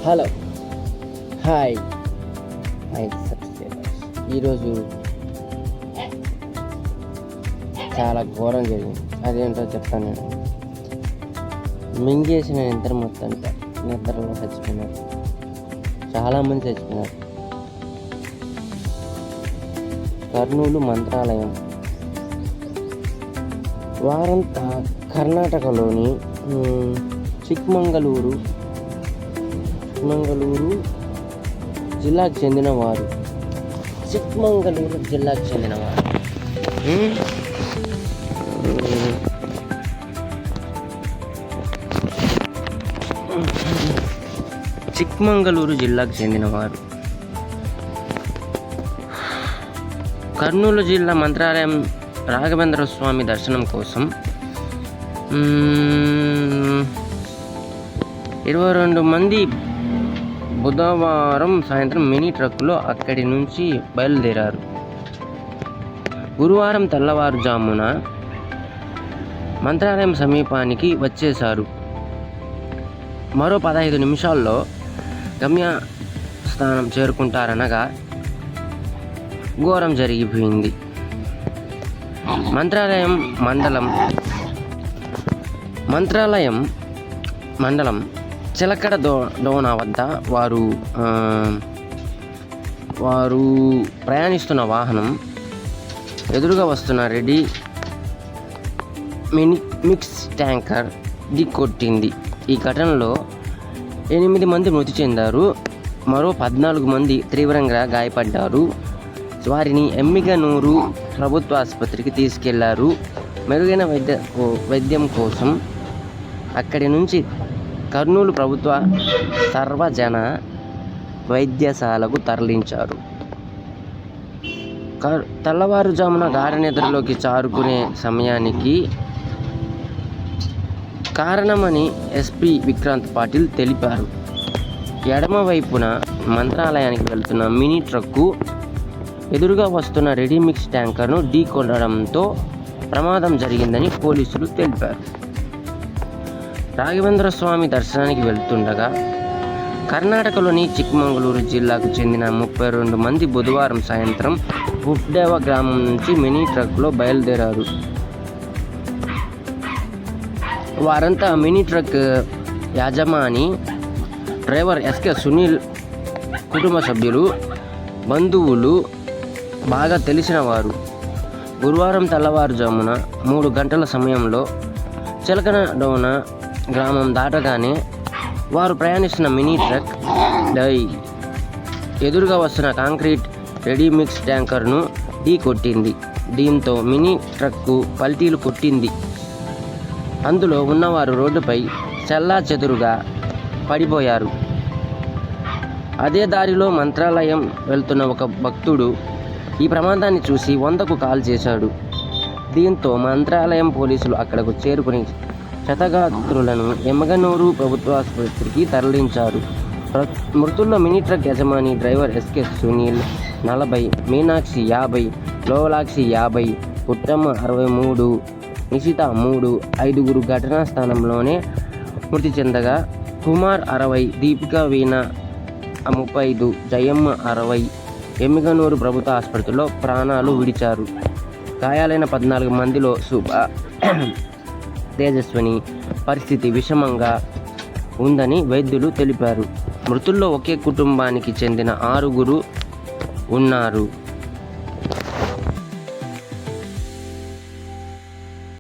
Hello hi my subscribers. ఈరోజు చాలా ఘోరం జరిగింది. అదేంటో చెప్తాను. నేను మింగేసిన నిద్ర మొత్తంగా నిద్రలో చచ్చిపోయినారు. చాలామంది చచ్చిపోయినారు. కర్నూలు మంత్రాలయం వారంతా కర్ణాటకలోని చిక్మంగళూరు జిల్లాకు చెందినవారు. చిక్మంగళూరు జిల్లాకు చెందినవారు చిక్మంగళూరు జిల్లాకు చెందినవారు కర్నూలు జిల్లా మంత్రాలయం రాఘవేంద్ర స్వామి దర్శనం కోసం 22 మంది బుధవారం సాయంత్రం మినీ ట్రక్కులో అక్కడి నుంచి బయలుదేరారు. గురువారం తెల్లవారుజామున మంత్రాలయం సమీపానికి వచ్చేశారు. మరో 15 నిమిషాల్లో గమ్యస్థానం చేరుకుంటారనగా ఘోరం జరిగిపోయింది. మంత్రాలయం మండలం చిలకడ డోనా వద్ద వారు ప్రయాణిస్తున్న వాహనం ఎదురుగా వస్తున్న రెడీ మిక్స్ ట్యాంకర్ ఢీకొట్టింది. ఈ ఘటనలో 8 మంది మృతి చెందారు. మరో 14 మంది తీవ్రంగా గాయపడ్డారు. వారిని ఎమ్మిగనూరు ప్రభుత్వ ఆసుపత్రికి తీసుకెళ్లారు. మెరుగైన వైద్యం కోసం అక్కడి నుంచి కర్నూలు ప్రభుత్వ సర్వజన వైద్యశాలకు తరలించారు. తెల్లవారుజామున గాఢ నిద్రలోకి జారుకునే సమయానికి కారణమని ఎస్పీ విక్రాంత్ పాటిల్ తెలిపారు. ఎడమ వైపున మంత్రాలయానికి వెళ్తున్న మినీ ట్రక్కు ఎదురుగా వస్తున్న రెడీమిక్స్ ట్యాంకర్ను ఢీకొనడంతో ప్రమాదం జరిగిందని పోలీసులు తెలిపారు. రాఘవేంద్ర స్వామి దర్శనానికి వెళ్తుండగా కర్ణాటకలోని చిక్మంగళూరు జిల్లాకు చెందిన 32 మంది బుధవారం సాయంత్రం బుడ్డేవ గ్రామం నుంచి మినీ ట్రక్లో బయలుదేరారు. వారంతా మినీ ట్రక్ యాజమాని డ్రైవర్ ఎస్కే సునీల్ కుటుంబ సభ్యులు, బంధువులు, బాగా తెలిసిన వారు. గురువారం తెల్లవారుజామున 3 గంటల సమయంలో చిలకడోన గ్రామం దాటగానే వారు ప్రయాణిస్తున్న మినీ ట్రక్ ఎదురుగా వస్తున్న కాంక్రీట్ రెడీమిక్స్ ట్యాంకర్ను ఢీకొట్టింది. దీంతో మినీ ట్రక్కు పల్టీలు కొట్టింది. అందులో ఉన్నవారు రోడ్డుపై చెల్లాచెదురుగా పడిపోయారు. అదే దారిలో మంత్రాలయం వెళ్తున్న ఒక భక్తుడు ఈ ప్రమాదాన్ని చూసి 100కు కాల్ చేశాడు. దీంతో మంత్రాలయం పోలీసులు అక్కడకు చేరుకుని క్షతగాత్రులను ఎమ్మగనూరు ప్రభుత్వ ఆసుపత్రికి తరలించారు. మృతుల్లో మినీ ట్రక్ యజమాని డ్రైవర్ ఎస్కే సునీల్ 40, మీనాక్షి 50, లోలాక్షి 50, పుట్టమ్మ 63, నిశిత 3, 5 ఘటనా స్థానంలోనే మృతి చెందగా కుమార్ 60, దీపిక వీణ 35, జయమ్మ 60 ఎమ్మిగనూరు ప్రభుత్వ ఆసుపత్రిలో ప్రాణాలు విడిచారు. గాయాలైన 14 మందిలో శుభ, తేజస్విని పరిస్థితి విషమంగా ఉందని వైద్యులు తెలిపారు. మృతుల్లో ఒకే కుటుంబానికి చెందిన 6 ఉన్నారు.